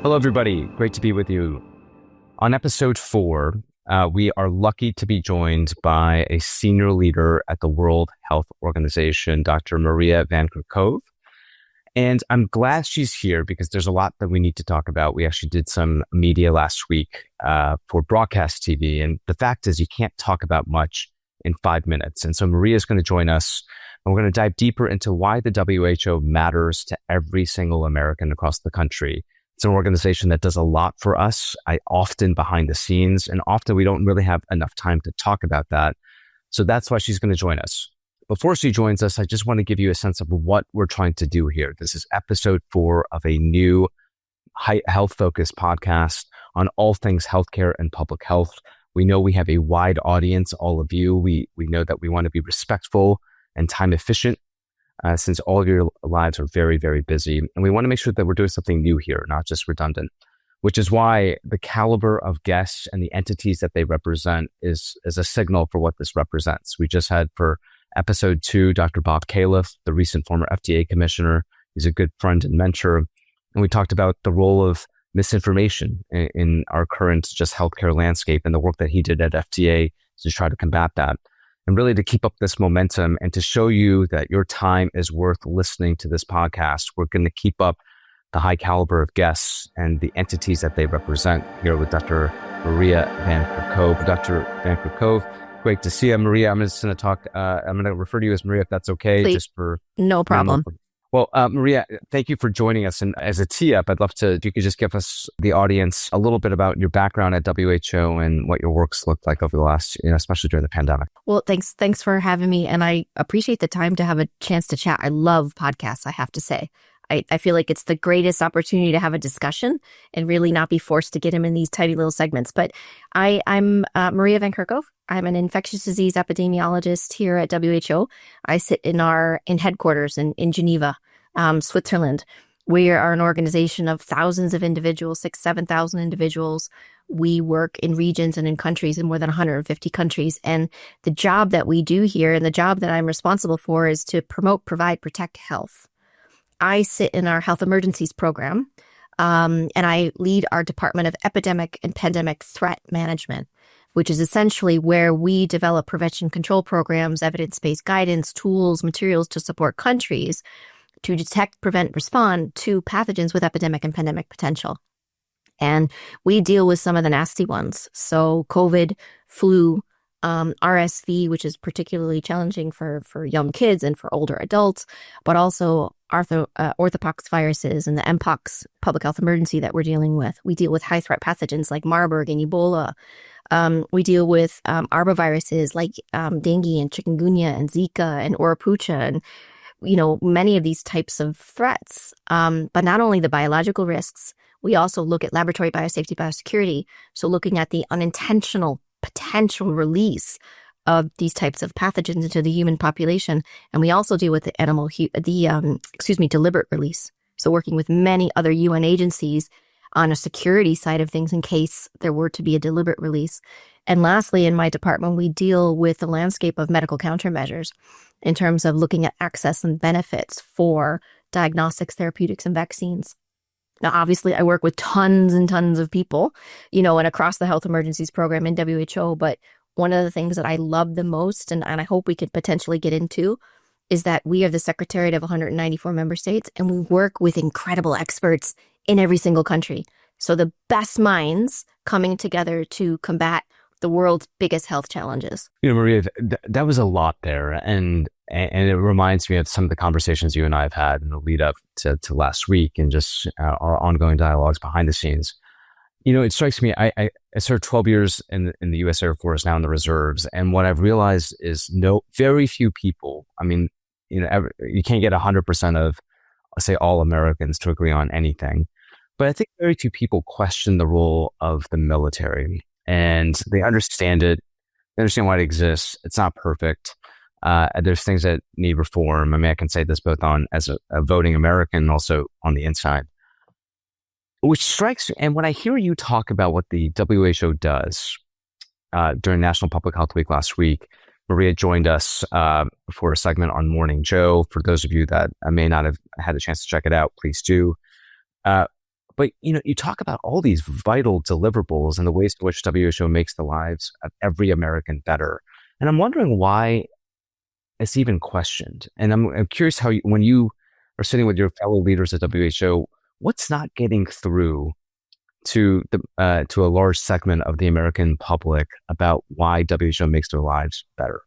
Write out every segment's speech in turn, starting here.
Hello, everybody. Great to be with you. On episode 4, we are lucky to be joined by a senior leader at the World Health Organization, Dr. Maria van Kerkhove. And I'm glad she's here because there's a lot that we need to talk about. We actually did some media last week for broadcast TV. And the fact is, you can't talk about much in 5 minutes. And so Maria is going to join us. And we're going to dive deeper into why the WHO matters to every single American across the country. It's an organization that does a lot for us, often behind the scenes, and often we don't really have enough time to talk about that. So that's why she's going to join us. Before she joins us, I just want to give you a sense of what we're trying to do here. This is episode 4 of a new health-focused podcast on all things healthcare and public health. We know we have a wide audience, all of you. We know that we want to be respectful and time efficient. Since all of your lives are very, very busy. And we want to make sure that we're doing something new here, not just redundant, which is why the caliber of guests and the entities that they represent is a signal for what this represents. We just had for episode 2, Dr. Bob Califf, the recent former FDA commissioner. He's a good friend and mentor. And we talked about the role of misinformation in our current just healthcare landscape and the work that he did at FDA to try to combat that. And really to keep up this momentum and to show you that your time is worth listening to this podcast, we're going to keep up the high caliber of guests and the entities that they represent here with Dr. Maria van Kerkhove. Dr. van Kerkhove, great to see you. Maria, I'm just going to talk, I'm going to refer to you as Maria if that's okay. Please. Just for No problem. Well, Maria, thank you for joining us. And as a tee-up, I'd love to, if you could just give us, the audience, a little bit about your background at WHO and what your work's looked like over the last, especially during the pandemic. Well, thanks for having me. And I appreciate the time to have a chance to chat. I love podcasts, I have to say. I feel like it's the greatest opportunity to have a discussion and really not be forced to get them in these tiny little segments. But I'm Maria van Kerkhove. I'm an infectious disease epidemiologist here at WHO. I sit in headquarters in Geneva, Switzerland. We are an organization of thousands of individuals, 7,000 individuals. We work in regions and in countries in more than 150 countries. And the job that we do here and the job that I'm responsible for is to promote, provide, protect health. I sit in our health emergencies program, and I lead our Department of Epidemic and Pandemic Threat Management, which is essentially where we develop prevention control programs, evidence-based guidance, tools, materials to support countries to detect, prevent, respond to pathogens with epidemic and pandemic potential. And we deal with some of the nasty ones. So COVID, flu, RSV, which is particularly challenging for young kids and for older adults, but also orthopox viruses and the Mpox public health emergency that we're dealing with. We deal with high threat pathogens like Marburg and Ebola. We deal with arboviruses like dengue and chikungunya and Zika and Oropoucha and many of these types of threats. But not only the biological risks, we also look at laboratory biosafety, biosecurity. So looking at the unintentional potential release of these types of pathogens into the human population. And we also deal with the deliberate release. So working with many other UN agencies on a security side of things in case there were to be a deliberate release. And lastly, in my department, we deal with the landscape of medical countermeasures in terms of looking at access and benefits for diagnostics, therapeutics, and vaccines. Now, obviously, I work with tons and tons of people, and across the health emergencies program in WHO. But one of the things that I love the most, and I hope we could potentially get into, is that we are the secretariat of 194 member states, and we work with incredible experts in every single country. So the best minds coming together to combat the world's biggest health challenges. Maria, that was a lot there. And it reminds me of some of the conversations you and I have had in the lead up to last week and just our ongoing dialogues behind the scenes. It strikes me, I served 12 years in the U.S. Air Force, now in the reserves. And what I've realized is very few people, you can't get 100% of, say, all Americans to agree on anything. But I think very few people question the role of the military. And they understand it. They understand why it exists. It's not perfect. There's things that need reform. I can say this both as a voting American and also on the inside. Which strikes me, and when I hear you talk about what the WHO does during National Public Health Week last week, Maria joined us for a segment on Morning Joe. For those of you that may not have had a chance to check it out, please do. But, you talk about all these vital deliverables and the ways in which WHO makes the lives of every American better. And I'm wondering why it's even questioned. And I'm curious how when you are sitting with your fellow leaders at WHO, what's not getting through to a large segment of the American public about why WHO makes their lives better?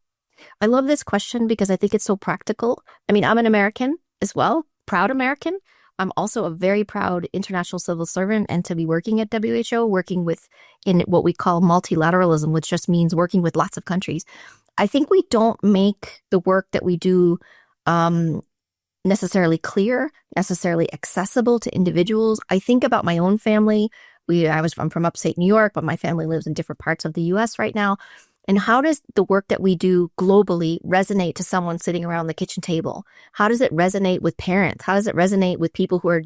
I love this question because I think it's so practical. I mean, I'm an American as well, proud American. I'm also a very proud international civil servant, and to be working at WHO, working in what we call multilateralism, which just means working with lots of countries. I think we don't make the work that we do necessarily clear, necessarily accessible to individuals. I think about my own family. I'm from upstate New York, but my family lives in different parts of the US right now. And how does the work that we do globally resonate to someone sitting around the kitchen table? How does it resonate with parents? How does it resonate with people who are,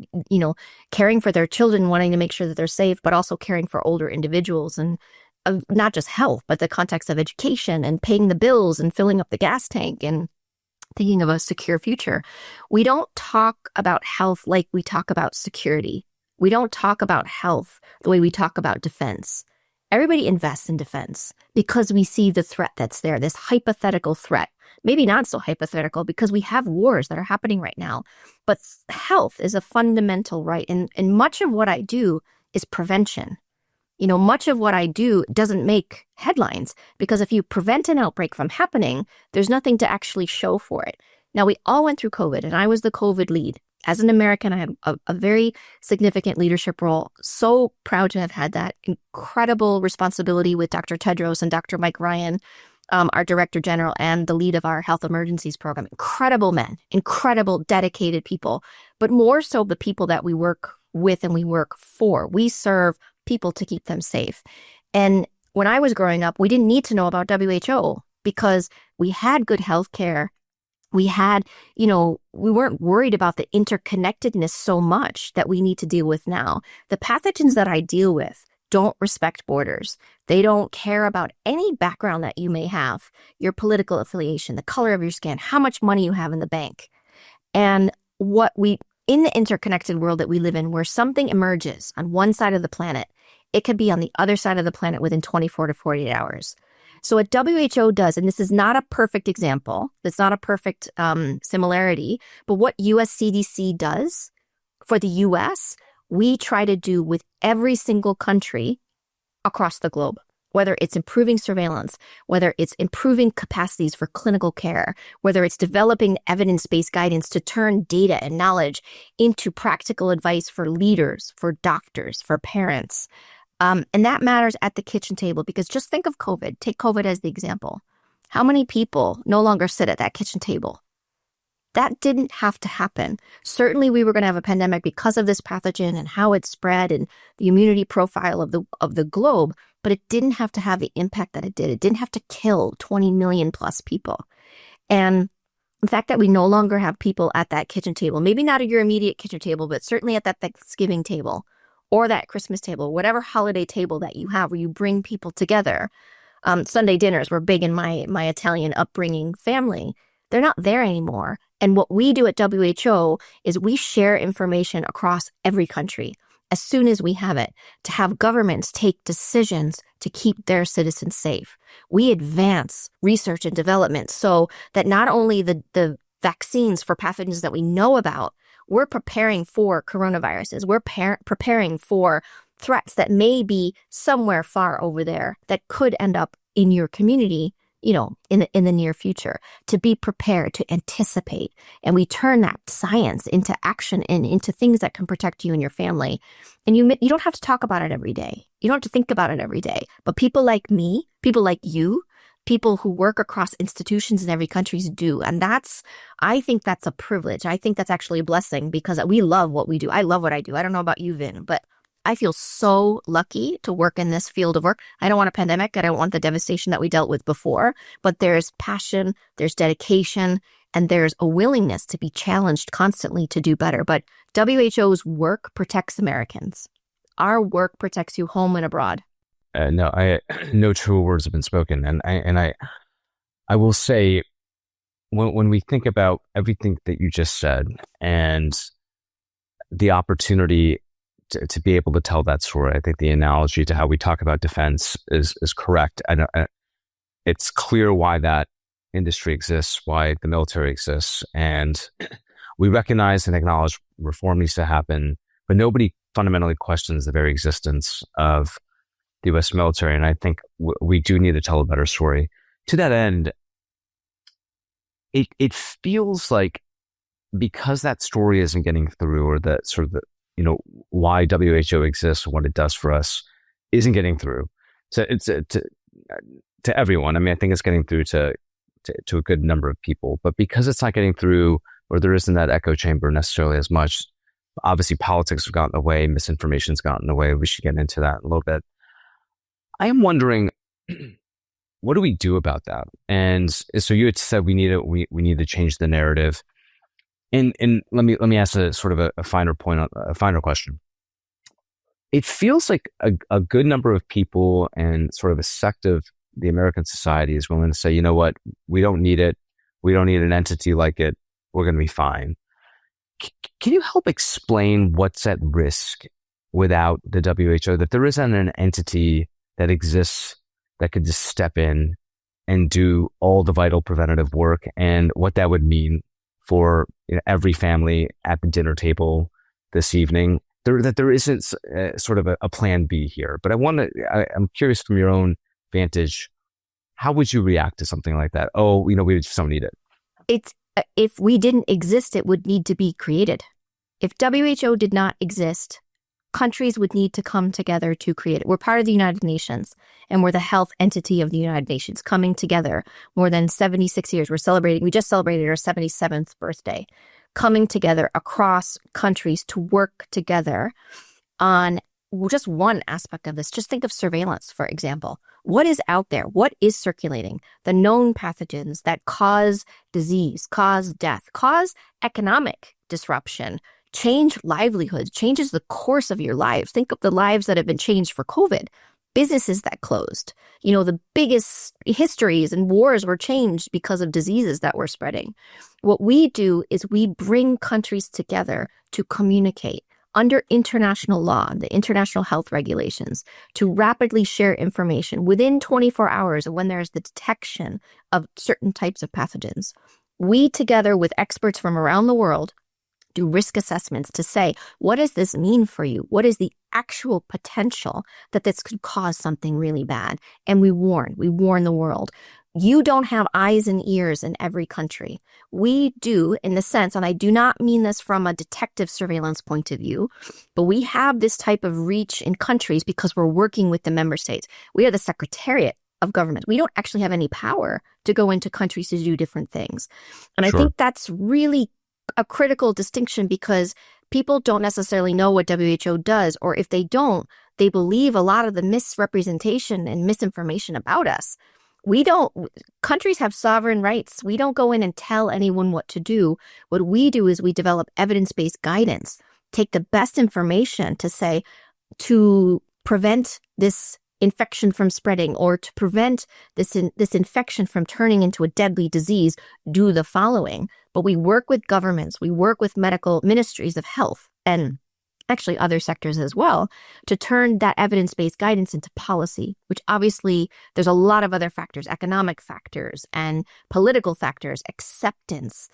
caring for their children, wanting to make sure that they're safe, but also caring for older individuals, and not just health, but the context of education and paying the bills and filling up the gas tank and thinking of a secure future? We don't talk about health like we talk about security. We don't talk about health the way we talk about defense. Everybody invests in defense because we see the threat that's there, this hypothetical threat. Maybe not so hypothetical because we have wars that are happening right now. But health is a fundamental right. And much of what I do is prevention. Much of what I do doesn't make headlines because if you prevent an outbreak from happening, there's nothing to actually show for it. Now, we all went through COVID, and I was the COVID lead. As an American, I had a very significant leadership role. So proud to have had that incredible responsibility with Dr. Tedros and Dr. Mike Ryan, our Director General and the lead of our health emergencies program. Incredible men, incredible, dedicated people, but more so the people that we work with and we work for. We serve people to keep them safe. And when I was growing up, we didn't need to know about WHO because we had good health care. We had, we weren't worried about the interconnectedness so much that we need to deal with now. The pathogens that I deal with don't respect borders. They don't care about any background that you may have, your political affiliation, the color of your skin, how much money you have in the bank. And in the interconnected world that we live in, where something emerges on one side of the planet, it could be on the other side of the planet within 24 to 48 hours. So what WHO does, and this is not a perfect example, it's not a perfect similarity, but what US CDC does for the US, we try to do with every single country across the globe, whether it's improving surveillance, whether it's improving capacities for clinical care, whether it's developing evidence-based guidance to turn data and knowledge into practical advice for leaders, for doctors, for parents. And that matters at the kitchen table because just think of COVID. Take COVID as the example. How many people no longer sit at that kitchen table? That didn't have to happen. Certainly, we were going to have a pandemic because of this pathogen and how it spread and the immunity profile of the globe, but it didn't have to have the impact that it did. It didn't have to kill 20 million plus people. And the fact that we no longer have people at that kitchen table, maybe not at your immediate kitchen table, but certainly at that Thanksgiving table, or that Christmas table, whatever holiday table that you have where you bring people together. Sunday dinners were big in my Italian upbringing family. They're not there anymore. And what we do at WHO is we share information across every country as soon as we have it to have governments take decisions to keep their citizens safe. We advance research and development so that not only the vaccines for pathogens that we know about, we're preparing for coronaviruses. We're preparing for threats that may be somewhere far over there that could end up in your community, in the near future, to be prepared, to anticipate. And we turn that science into action and into things that can protect you and your family. And you don't have to talk about it every day. You don't have to think about it every day. But people like me, people like you, people who work across institutions in every country do. And I think that's a privilege. I think that's actually a blessing because we love what we do. I love what I do. I don't know about you, Vin, but I feel so lucky to work in this field of work. I don't want a pandemic. I don't want the devastation that we dealt with before, but there's passion, there's dedication, and there's a willingness to be challenged constantly to do better. But WHO's work protects Americans. Our work protects you home and abroad. No true words have been spoken. And I will say, when we think about everything that you just said and the opportunity to be able to tell that story. I think the analogy to how we talk about defense is correct. And it's clear why that industry exists, why the military exists. And we recognize and acknowledge reform needs to happen, but nobody fundamentally questions the very existence of the U.S. military. And I think we do need to tell a better story. To that end, it feels like because that story isn't getting through, or that sort of the, why WHO exists, what it does for us, isn't getting through to everyone. I mean, I think it's getting through to a good number of people, but because it's not getting through, or there isn't that echo chamber necessarily as much, obviously politics have gotten in the way, misinformation's gotten in the way. We should get into that a little bit. I am wondering, what do we do about that? And so you had said we need to change the narrative. And let me ask a sort of a finer point, a finer question. It feels like a good number of people and sort of a sect of the American society is willing to say, you know what, we don't need it. We don't need an entity like it. We're going to be fine. Can you help explain what's at risk without the WHO? That there isn't an entity that exists that could just step in and do all the vital preventative work, and what that would mean for every family at the dinner table this evening. That there isn't sort of a plan B here. But I'm curious from your own vantage, how would you react to something like that? Oh, we just don't need it. If we didn't exist, it would need to be created. If WHO did not exist, countries would need to come together to create it. We're part of the United Nations, and we're the health entity of the United Nations, coming together more than 76 years. We just celebrated our 77th birthday, coming together across countries to work together on just one aspect of this. Just think of surveillance, for example. What is out there? What is circulating? The known pathogens that cause disease, cause death, cause economic disruption, change livelihoods, changes the course of your lives. Think of the lives that have been changed for COVID. Businesses that closed. The biggest histories and wars were changed because of diseases that were spreading. What we do is we bring countries together to communicate under international law, the international health regulations, to rapidly share information within 24 hours of when there's the detection of certain types of pathogens. We, together with experts from around the world, do risk assessments to say, what does this mean for you? What is the actual potential that this could cause something really bad? And we warn the world. You don't have eyes and ears in every country. We do, in the sense, and I do not mean this from a detective surveillance point of view, but we have this type of reach in countries because we're working with the member states. We are the Secretariat of Government. We don't actually have any power to go into countries to do different things. And Sure. I think that's really a critical distinction, because people don't necessarily know what WHO does, or if they don't, they believe a lot of the misrepresentation and misinformation about us. Countries have sovereign rights. We don't go in and tell anyone what to do. What we do is we develop evidence-based guidance, take the best information to prevent this infection from spreading, or to prevent this infection from turning into a deadly disease, do the following. But we work with governments, we work with medical ministries of health, and actually other sectors as well, to turn that evidence-based guidance into policy, which obviously there's a lot of other factors, economic factors and political factors, acceptance,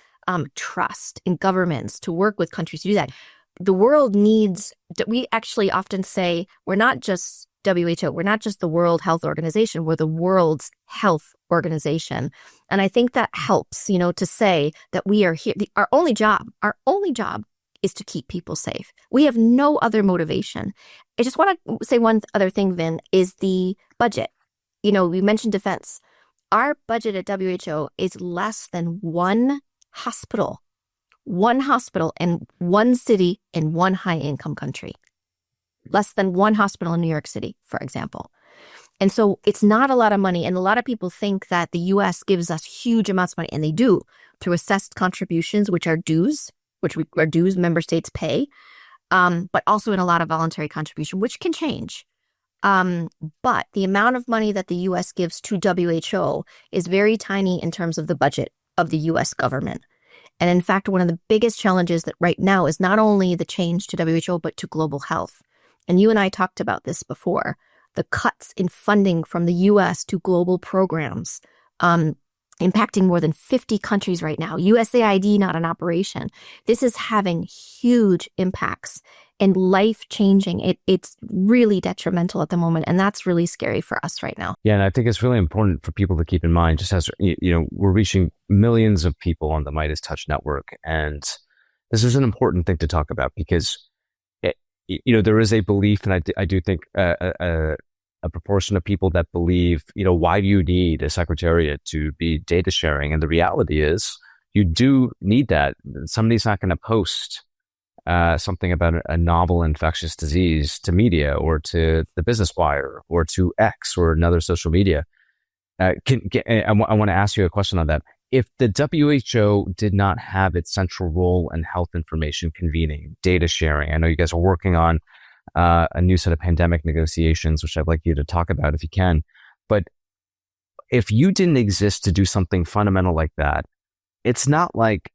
trust in governments to work with countries to do that. The world needs, we actually often say, we're not just WHO, we're not just the World Health Organization, we're the world's health organization. And I think that helps, to say that we are here. Our only job is to keep people safe. We have no other motivation. I just want to say one other thing, Vin, is the budget. We mentioned defense. Our budget at WHO is less than one hospital in one city in one high-income country. Less than one hospital in New York City, for example. And so it's not a lot of money. And a lot of people think that the U.S. gives us huge amounts of money, and they do, through assessed contributions, which are dues member states pay, but also in a lot of voluntary contribution, which can change. But the amount of money that the U.S. gives to WHO is very tiny in terms of the budget of the U.S. government. And in fact, one of the biggest challenges that right now is not only the change to WHO, but to global health. And you and I talked about this before, the cuts in funding from the US to global programs, impacting more than 50 countries right now. USAID not in operation. This is having huge impacts and life-changing. It's really detrimental at the moment, and that's really scary for us right now. Yeah, and I think it's really important for people to keep in mind, just as, we're reaching millions of people on the Meidas Touch network, and this is an important thing to talk about because, there is a belief, and I do think a proportion of people that believe, why do you need a secretariat to be data sharing? And the reality is you do need that. Somebody's not going to post something about a novel infectious disease to media or to the Business Wire or to X or another social media. I want to ask you a question on that. If the WHO did not have its central role in health information convening, data sharing, I know you guys are working on a new set of pandemic negotiations, which I'd like you to talk about if you can. But if you didn't exist to do something fundamental like that, it's not like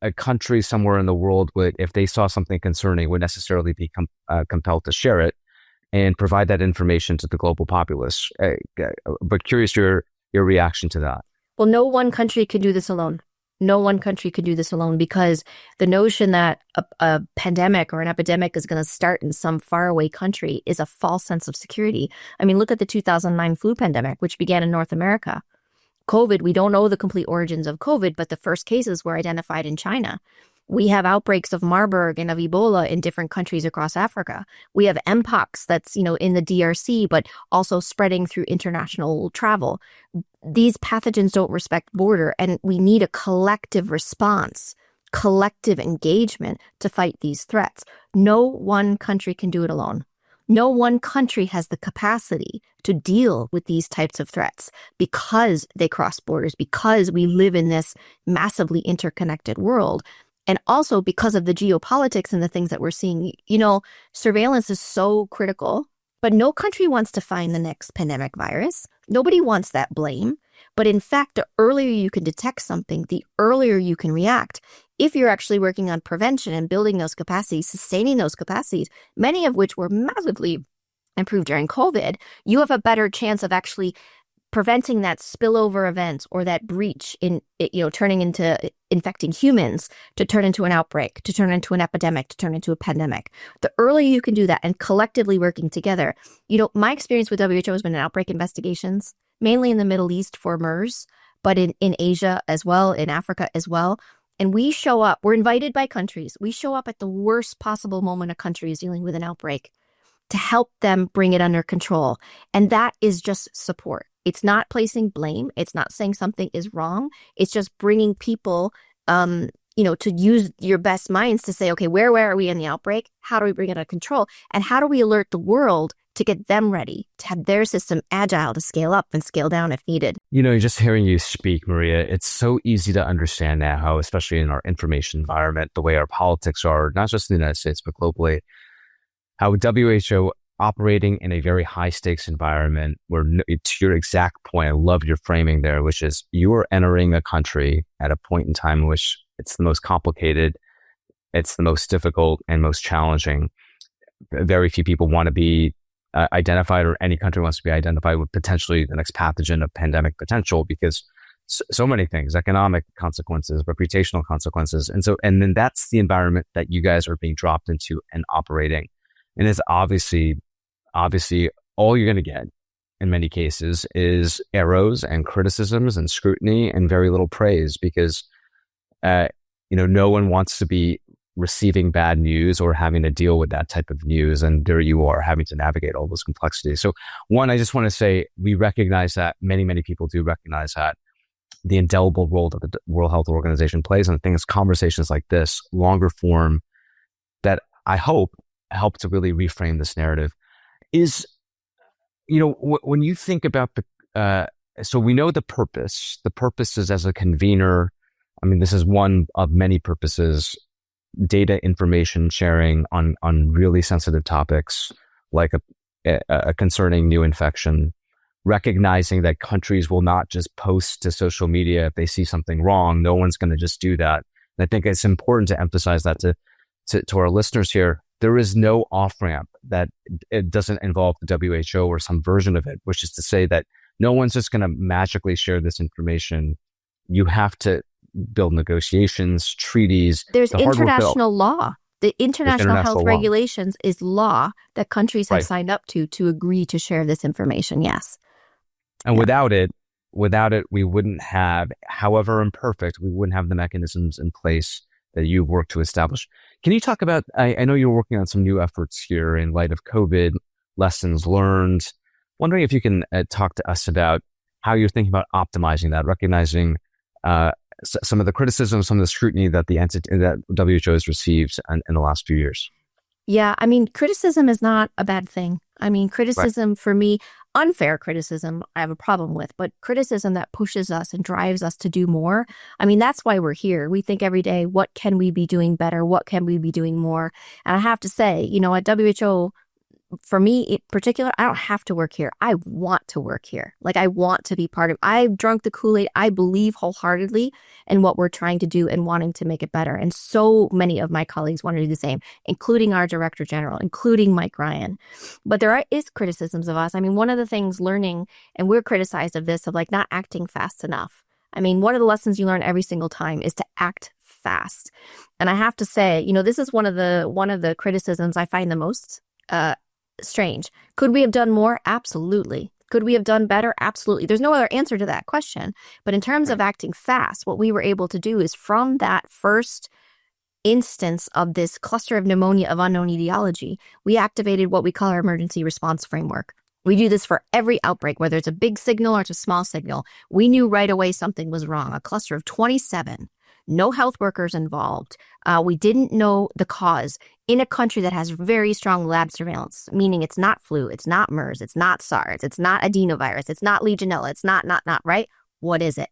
a country somewhere in the world would, if they saw something concerning, would necessarily be compelled to share it and provide that information to the global populace. But curious your reaction to that. Well, no one country could do this alone. No one country could do this alone because the notion that a pandemic or an epidemic is going to start in some faraway country is a false sense of security. I mean, look at the 2009 flu pandemic, which began in North America. COVID, we don't know the complete origins of COVID, but the first cases were identified in China. We have outbreaks of Marburg and of Ebola in different countries across Africa. We have Mpox that's, in the DRC, but also spreading through international travel. These pathogens don't respect border, and we need a collective response, collective engagement to fight these threats. No one country can do it alone. No one country has the capacity to deal with these types of threats because they cross borders, because we live in this massively interconnected world. And also because of the geopolitics and the things that we're seeing, surveillance is so critical, but no country wants to find the next pandemic virus. Nobody wants that blame. But in fact, the earlier you can detect something, the earlier you can react. If you're actually working on prevention and building those capacities, sustaining those capacities, many of which were massively improved during COVID, you have a better chance of actually preventing that spillover event or that breach in, turning into infecting humans to turn into an outbreak, to turn into an epidemic, to turn into a pandemic. The earlier you can do that and collectively working together, my experience with WHO has been in outbreak investigations, mainly in the Middle East for MERS, but in Asia as well, in Africa as well. And we show up, we're invited by countries. We show up at the worst possible moment a country is dealing with an outbreak to help them bring it under control. And that is just support. It's not placing blame. It's not saying something is wrong. It's just bringing people, to use your best minds to say, okay, where are we in the outbreak? How do we bring it under control? And how do we alert the world to get them ready, to have their system agile to scale up and scale down if needed? Just hearing you speak, Maria, it's so easy to understand now how, especially in our information environment, the way our politics are, not just in the United States, but globally, how WHO operating in a very high stakes environment where, to your exact point, I love your framing there, which is you are entering a country at a point in time in which it's the most complicated, it's the most difficult and most challenging. Very few people want to be identified, or any country wants to be identified with potentially the next pathogen of pandemic potential, because so many things, economic consequences, reputational consequences. And then that's the environment that you guys are being dropped into and operating. And it's obviously all you're going to get in many cases is arrows and criticisms and scrutiny and very little praise, because, no one wants to be receiving bad news or having to deal with that type of news. And there you are having to navigate all those complexities. So one, I just want to say we recognize that, many, many people do recognize that, the indelible role that the World Health Organization plays. And I think it's conversations like this, longer form, that I hope help to really reframe this narrative. Is, when you think about so we know the purpose is as a convener. I mean, this is one of many purposes, data information sharing on really sensitive topics like a concerning new infection, recognizing that countries will not just post to social media if they see something wrong. No one's going to just do that. And I think it's important to emphasize that to our listeners here. There is no off-ramp that it doesn't involve the WHO or some version of it, which is to say that no one's just going to magically share this information. You have to build negotiations, treaties. There's international law. The international health law. regulations is law that countries have Right. signed up to agree to share this information. Yes. And Yeah. without it, we wouldn't have, however imperfect, we wouldn't have the mechanisms in place that you've worked to establish. Can you talk about, I know you're working on some new efforts here in light of COVID, lessons learned. Wondering if you can talk to us about how you're thinking about optimizing that, recognizing some of the criticism, some of the scrutiny that that WHO has received in the last few years. Yeah, I mean, criticism is not a bad thing. I mean, criticism for me, unfair criticism, I have a problem with, but criticism that pushes us and drives us to do more. I mean, that's why we're here. We think every day, what can we be doing better? What can we be doing more? And I have to say, you know, at WHO, for me in particular, I don't have to work here. I want to work here. Like, I want to be part of, I've drunk the Kool-Aid. I believe wholeheartedly in what we're trying to do and wanting to make it better. And so many of my colleagues want to do the same, including our Director General, including Mike Ryan. But there is criticisms of us. I mean, one of the things learning, and we're criticized of this, of like not acting fast enough. I mean, one of the lessons you learn every single time is to act fast. And I have to say, you know, this is one of the criticisms I find the most strange. Could we have done more? Absolutely. Could we have done better? Absolutely. There's no other answer to that question. But in terms of acting fast, what we were able to do is from that first instance of this cluster of pneumonia of unknown etiology, we activated what we call our emergency response framework. We do this for every outbreak, whether it's a big signal or it's a small signal. We knew right away something was wrong. A cluster of 27, no health workers involved. We didn't know the cause in a country that has very strong lab surveillance, meaning it's not flu, it's not MERS, it's not SARS, it's not adenovirus, it's not Legionella, it's not, right? What is it?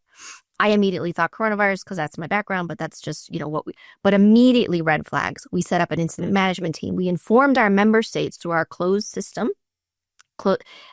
I immediately thought coronavirus because that's my background, but that's just, you know, but immediately red flags. We set up an incident management team. We informed our member states through our closed system.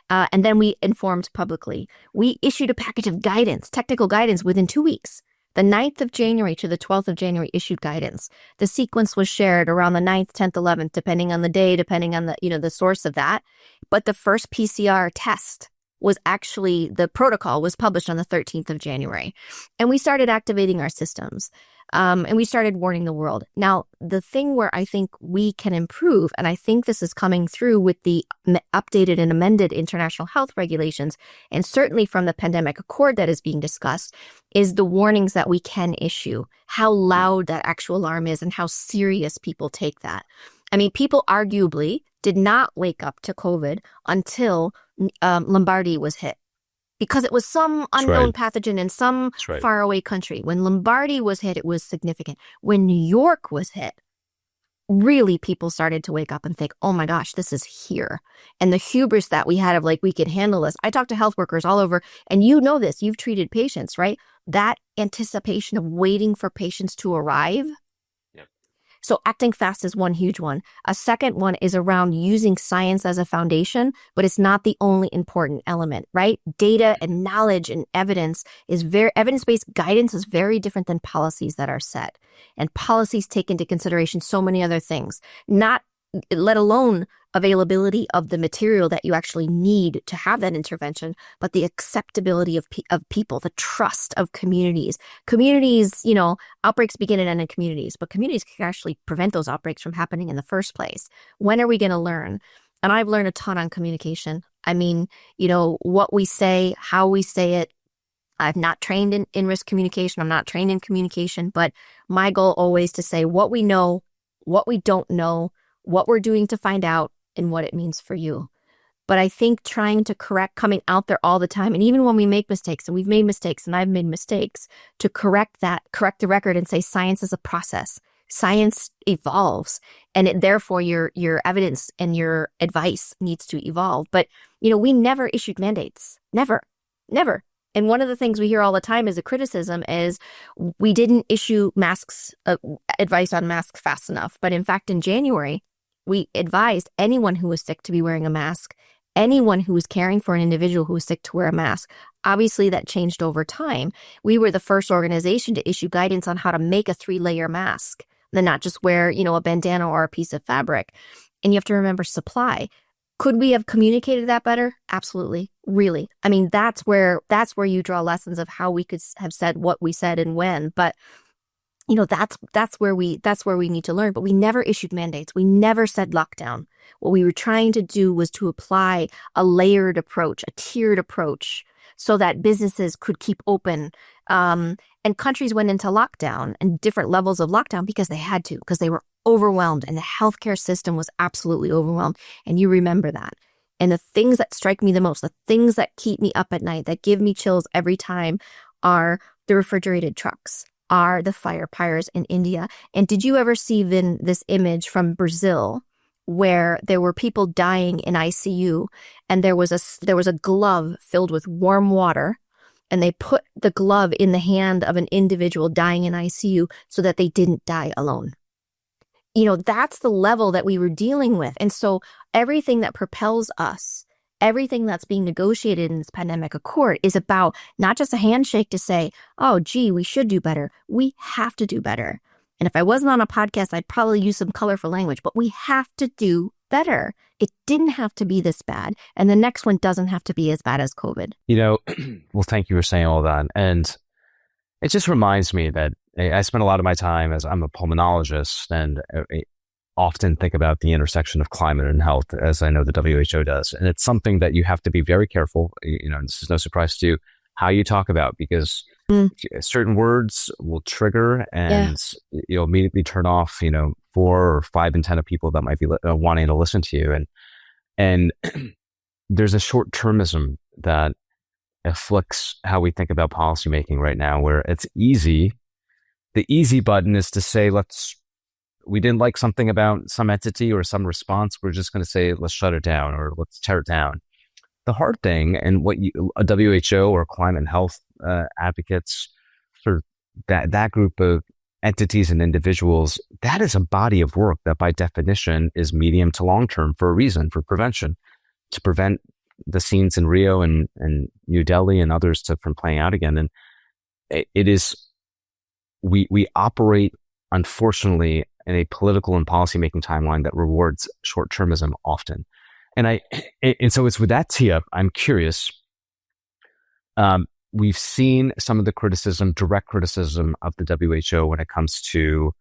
And then we informed publicly. We issued a package of guidance, technical guidance within 2 weeks. The 9th of January to the 12th of January issued guidance. The sequence was shared around the 9th, 10th, 11th, depending on the day, depending on the, you know, the source of that. But the first PCR test was actually, the protocol was published on the 13th of January. And we started activating our systems. And we started warning the world. Now, the thing where I think we can improve, and I think this is coming through with the updated and amended international health regulations, and certainly from the pandemic accord that is being discussed, is the warnings that we can issue, how loud that actual alarm is and how serious people take that. I mean, people arguably did not wake up to COVID until Lombardy was hit. Because it was some unknown pathogen in some faraway country. When Lombardy was hit, it was significant. When New York was hit, really people started to wake up and think, oh my gosh, this is here. And the hubris that we had of like, we could handle this. I talk to health workers all over, and you know this, you've treated patients, right? That anticipation of waiting for patients to arrive. So acting fast is one huge one. A second one is around using science as a foundation, but it's not the only important element, right? Data and knowledge and evidence is evidence-based guidance is very different than policies that are set. And policies take into consideration so many other things, not let alone availability of the material that you actually need to have that intervention, but the acceptability of people, the trust of communities. Communities, you know, outbreaks begin and end in communities, but communities can actually prevent those outbreaks from happening in the first place. When are we going to learn? And I've learned a ton on communication. I mean, you know, what we say, how we say it. I've not trained in risk communication. I'm not trained in communication, but my goal always to say what we know, what we don't know, what we're doing to find out, and what it means for you. But I think trying to correct, coming out there all the time, and even when we make mistakes, and we've made mistakes, and I've made mistakes, to correct the record and say science is a process. Science evolves, and therefore your evidence and your advice needs to evolve. But, you know, we never issued mandates. Never. And one of the things we hear all the time as a criticism is we didn't issue advice on masks fast enough. But in fact, in January, we advised anyone who was sick to be wearing a mask anyone who was caring for an individual who was sick to wear a mask. Obviously, that changed over time. We were the first organization to issue guidance on how to make a 3-layer mask, and not just wear, a bandana or a piece of fabric. And you have to remember supply. Could we have communicated that better? Absolutely. Really. I mean, that's where you draw lessons of how we could have said what we said and when. But that's where we need to learn. But we never issued mandates. We never said lockdown. What we were trying to do was to apply a layered approach, a tiered approach, so that businesses could keep open. And countries went into lockdown and different levels of lockdown because they had to, because they were overwhelmed, and the healthcare system was absolutely overwhelmed. And you remember that. And the things that strike me the most, the things that keep me up at night, that give me chills every time, are the refrigerated trucks, are the fire pyres in India. And did you ever see, Vin, this image from Brazil where there were people dying in ICU, and there was a glove filled with warm water, and they put the glove in the hand of an individual dying in ICU so that they didn't die alone? That's the level that we were dealing with. And so everything that propels us, everything that's being negotiated in this pandemic accord, is about not just a handshake to say, oh, gee, we should do better. We have to do better. And if I wasn't on a podcast, I'd probably use some colorful language, but we have to do better. It didn't have to be this bad. And the next one doesn't have to be as bad as COVID. Well, thank you for saying all that. And it just reminds me that I spend a lot of my time, as I'm a pulmonologist, and I often think about the intersection of climate and health, as I know the WHO does. And it's something that you have to be very careful, this is no surprise to you, how you talk about, because certain words will trigger and you'll immediately turn off, 4 or 5 in 10 of people that might be wanting to listen to you. And there's a short-termism that afflicts how we think about policymaking right now, where it's easy. The easy button is to say, we didn't like something about some entity or some response, we're just going to say, let's shut it down or let's tear it down. The hard thing, and what a WHO or climate and health advocates, sort of that group of entities and individuals, that is a body of work that by definition is medium to long term for a reason, for prevention, to prevent the scenes in Rio and New Delhi and others from playing out again. And it is, we operate, unfortunately, in a political and policymaking timeline that rewards short-termism often. And so it's with that tee up, I'm curious. We've seen some of the direct criticism of the WHO when it comes to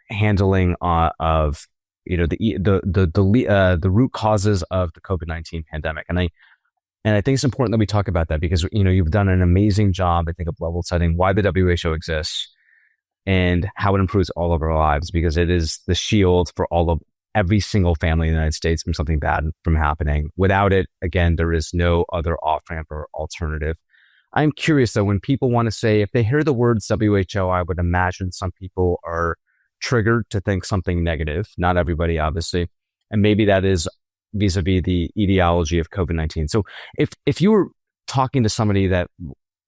handling of the root causes of the COVID-19 pandemic. And I think it's important that we talk about that, because you've done an amazing job, I think, of level setting why the WHO exists and how it improves all of our lives, because it is the shield for every single family in the United States from something bad from happening. Without it, again, there is no other off-ramp or alternative. I'm curious, though, when people want to say, if they hear the words WHO, I would imagine some people are triggered to think something negative. Not everybody, obviously. And maybe that is vis-a-vis the etiology of COVID-19. So if you were talking to somebody that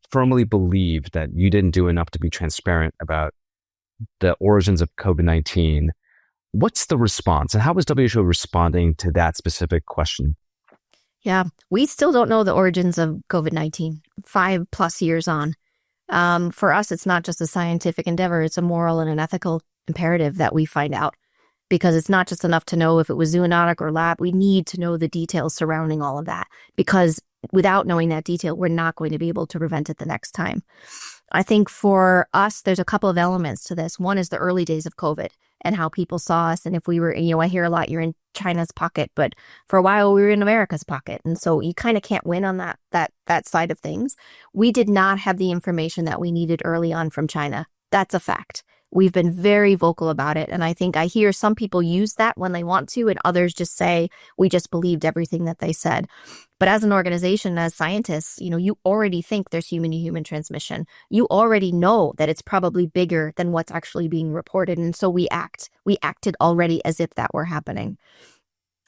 firmly believed that you didn't do enough to be transparent about the origins of COVID-19, what's the response, and how is WHO responding to that specific question? Yeah, we still don't know the origins of COVID-19 5+ years on. For us, it's not just a scientific endeavor, it's a moral and an ethical imperative that we find out, because it's not just enough to know if it was zoonotic or lab. We need to know the details surrounding all of that, because without knowing that detail, we're not going to be able to prevent it the next time. I think for us, there's a couple of elements to this. One is the early days of COVID and how people saw us. And if we were, I hear a lot, you're in China's pocket, but for a while we were in America's pocket. And so you kind of can't win on that side of things. We did not have the information that we needed early on from China. That's a fact. We've been very vocal about it. And I think I hear some people use that when they want to, and others just say, we just believed everything that they said. But as an organization, as scientists, you already think there's human-to-human transmission. You already know that it's probably bigger than what's actually being reported. And so we acted already as if that were happening.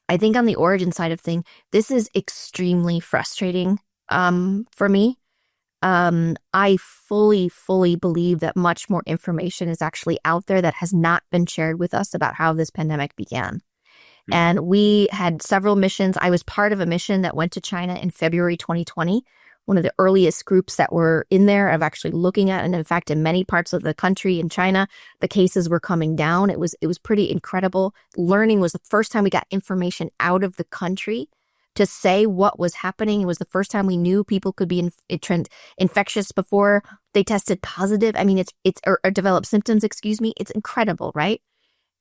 I think on the origin side of thing, this is extremely frustrating for me. I fully believe that much more information is actually out there that has not been shared with us about how this pandemic began. And we had several missions. I was part of a mission that went to China in February 2020, one of the earliest groups that were in there of actually looking at. And in fact, in many parts of the country in China, the cases were coming down. It was pretty incredible. Learning was the first time we got information out of the country to say what was happening. It was the first time we knew people could be infectious before they tested positive. I mean, or developed symptoms, excuse me. It's incredible, right?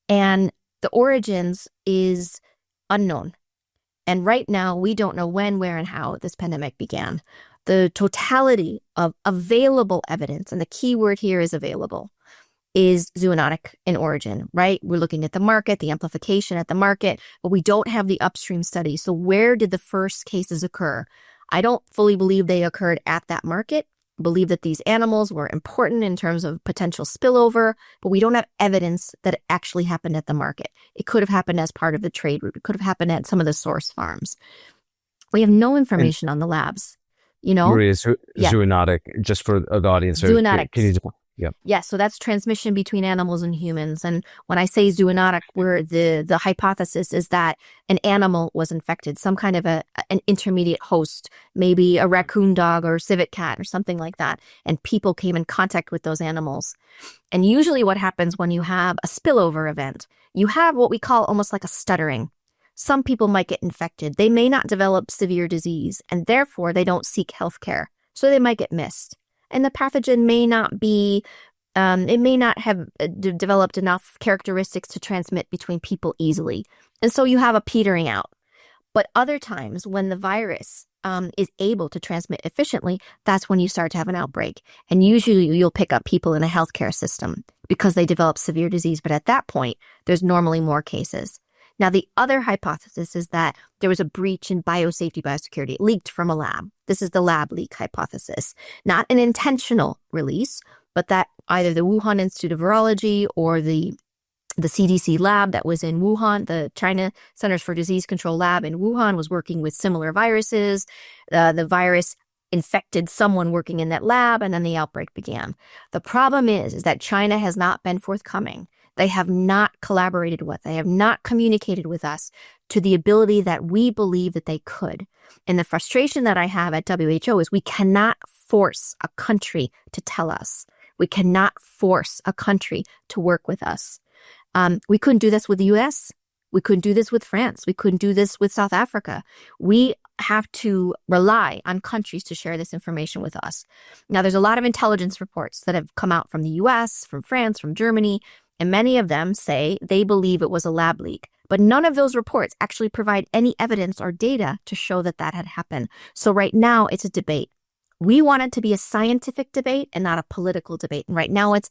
And the origins is unknown. And right now, we don't know when, where, and how this pandemic began. The totality of available evidence, and the key word here is available, is zoonotic in origin, right? We're looking at the market, the amplification at the market, but we don't have the upstream study. So where did the first cases occur? I don't fully believe they occurred at that market. I believe that these animals were important in terms of potential spillover, but we don't have evidence that it actually happened at the market. It could have happened as part of the trade route. It could have happened at some of the source farms. We have no information on the labs, you know? Maria, zoonotic, just for the audience. Zoonotic. Can you? Yep. Yeah, so that's transmission between animals and humans. And when I say zoonotic, where the hypothesis is that an animal was infected, some kind of an intermediate host, maybe a raccoon dog or civet cat or something like that, and people came in contact with those animals. And usually what happens when you have a spillover event, you have what we call almost like a stuttering. Some people might get infected. They may not develop severe disease, and therefore they don't seek health care. So they might get missed. And the pathogen may not be, it may not have developed enough characteristics to transmit between people easily. And so you have a petering out. But other times when the virus is able to transmit efficiently, that's when you start to have an outbreak. And usually you'll pick up people in a healthcare system because they develop severe disease. But at that point, there's normally more cases. Now, the other hypothesis is that there was a breach in biosafety, biosecurity. It leaked from a lab. This is the lab leak hypothesis. Not an intentional release, but that either the Wuhan Institute of Virology or the CDC lab that was in Wuhan, the China Centers for Disease Control lab in Wuhan, was working with similar viruses. The virus infected someone working in that lab, and then the outbreak began. The problem is that China has not been forthcoming. They have not collaborated with, they have not communicated with us to the ability that we believe that they could. And the frustration that I have at WHO is we cannot force a country to tell us. We cannot force a country to work with us. We couldn't do this with the US. We couldn't do this with France. We couldn't do this with South Africa. We have to rely on countries to share this information with us. Now, there's a lot of intelligence reports that have come out from the US, from France, from Germany, and many of them say they believe it was a lab leak. But none of those reports actually provide any evidence or data to show that that had happened. So right now, it's a debate. We want it to be a scientific debate and not a political debate. And right now, it's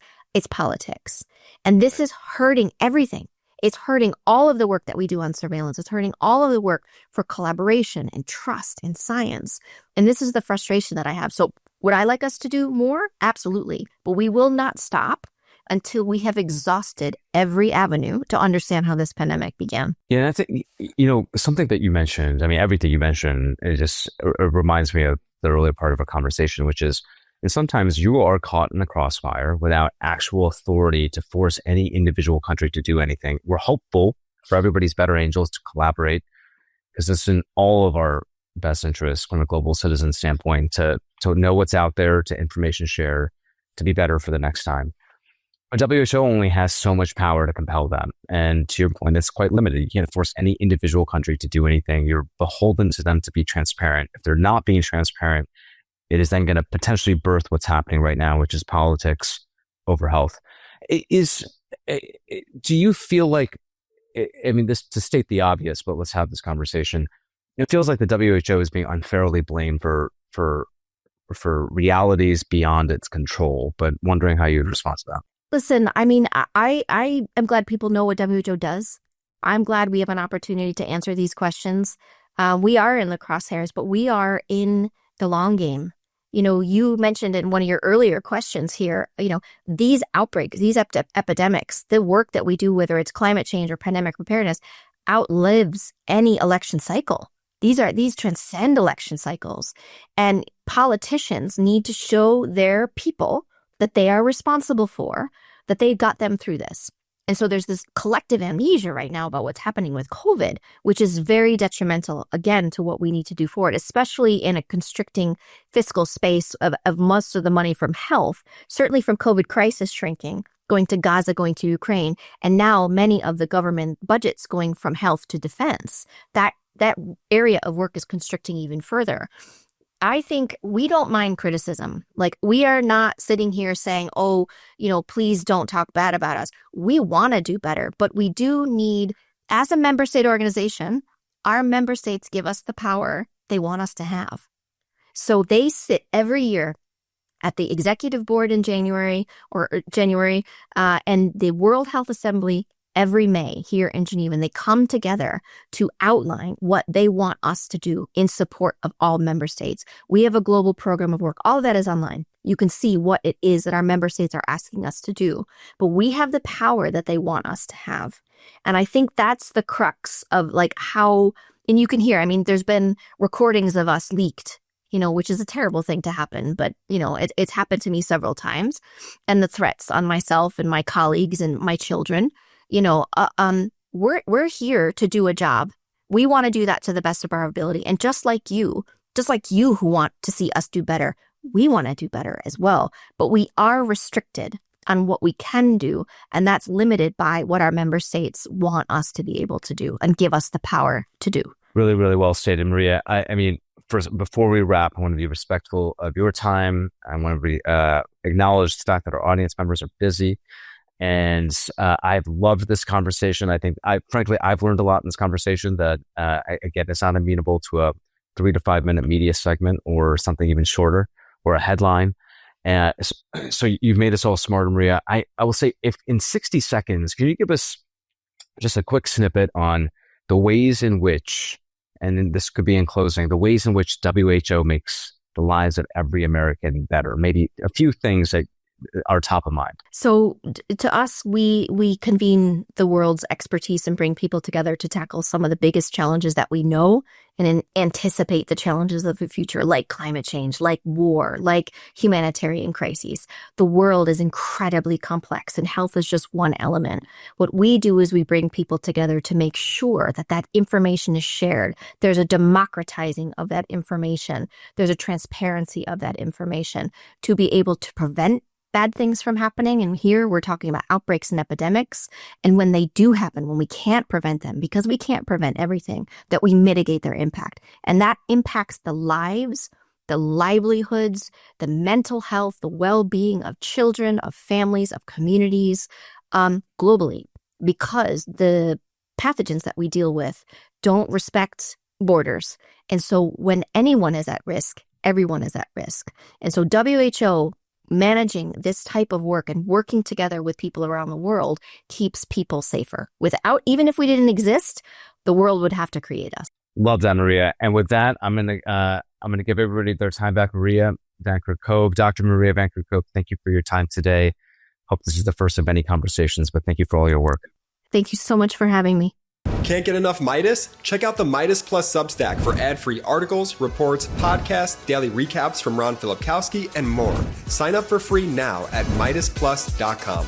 politics. And this is hurting everything. It's hurting all of the work that we do on surveillance. It's hurting all of the work for collaboration and trust in science. And this is the frustration that I have. So would I like us to do more? Absolutely. But we will not stop until we have exhausted every avenue to understand how this pandemic began. Yeah, that's something that you mentioned. I mean, everything you mentioned, it reminds me of the earlier part of a conversation, which is, and sometimes you are caught in the crossfire without actual authority to force any individual country to do anything. We're hopeful for everybody's better angels to collaborate, because it's in all of our best interests from a global citizen standpoint to know what's out there, to information share, to be better for the next time. But WHO only has so much power to compel them. And to your point, it's quite limited. You can't force any individual country to do anything. You're beholden to them to be transparent. If they're not being transparent, it is then going to potentially birth what's happening right now, which is politics over health. Do you feel like, I mean, this to state the obvious, but let's have this conversation. It feels like the WHO is being unfairly blamed for realities beyond its control, but wondering how you'd respond to that. Listen, I mean, I am glad people know what WHO does. I'm glad we have an opportunity to answer these questions. We are in the crosshairs, but we are in the long game. You know, you mentioned in one of your earlier questions here, these outbreaks, these epidemics, the work that we do, whether it's climate change or pandemic preparedness, outlives any election cycle. These transcend election cycles. And politicians need to show their people that they are responsible for, that they got them through this. And so there's this collective amnesia right now about what's happening with COVID, which is very detrimental, again, to what we need to do forward, especially in a constricting fiscal space of most of the money from health, certainly from COVID crisis shrinking, going to Gaza, going to Ukraine, and now many of the government budgets going from health to defense. That area of work is constricting even further. I think we don't mind criticism. Like, we are not sitting here saying, oh, please don't talk bad about us. We want to do better, but we do need, as a member state organization, our member states give us the power they want us to have. So they sit every year at the executive board in January, and the World Health Assembly every May here in Geneva, and they come together to outline what they want us to do in support of all member states. We have a global program of work. All of that is online. You can see what it is that our member states are asking us to do, but we have the power that they want us to have. And I think that's the crux of like how, and you can hear, there's been recordings of us leaked, which is a terrible thing to happen, but it's happened to me several times, and the threats on myself and my colleagues and my children. We're here to do a job. We want to do that to the best of our ability. And just like you who want to see us do better, we want to do better as well. But we are restricted on what we can do. And that's limited by what our member states want us to be able to do and give us the power to do. Really, really well stated, Maria. First, before we wrap, I want to be respectful of your time. I want to acknowledge the fact that our audience members are busy. And I've loved this conversation. I think, frankly, I've learned a lot in this conversation that, again, it's not amenable to a 3 to 5 minute media segment or something even shorter or a headline. So you've made us all smarter, Maria. I will say, if in 60 seconds, can you give us just a quick snippet on the ways in which, and then this could be in closing, the ways in which WHO makes the lives of every American better? Maybe a few things that are top of mind. So to us, we convene the world's expertise and bring people together to tackle some of the biggest challenges that we know and anticipate the challenges of the future, like climate change, like war, like humanitarian crises. The world is incredibly complex, and health is just one element. What we do is we bring people together to make sure that information is shared. There's a democratizing of that information. There's a transparency of that information to be able to prevent bad things from happening. And here we're talking about outbreaks and epidemics. And when they do happen, when we can't prevent them, because we can't prevent everything, that we mitigate their impact. And that impacts the lives, the livelihoods, the mental health, the well-being of children, of families, of communities, globally, because the pathogens that we deal with don't respect borders. And so when anyone is at risk, everyone is at risk. And so WHO managing this type of work and working together with people around the world keeps people safer. Even if we didn't exist, the world would have to create us. Love that, Maria. And with that, I'm gonna give everybody their time back. Maria Van Kerkhove, Dr. Maria Van Kerkhove, thank you for your time today. Hope this is the first of many conversations, but thank you for all your work. Thank you so much for having me. Can't get enough Meidas? Check out the Meidas Plus Substack for ad-free articles, reports, podcasts, daily recaps from Ron Filipkowski, and more. Sign up for free now at MeidasPlus.com.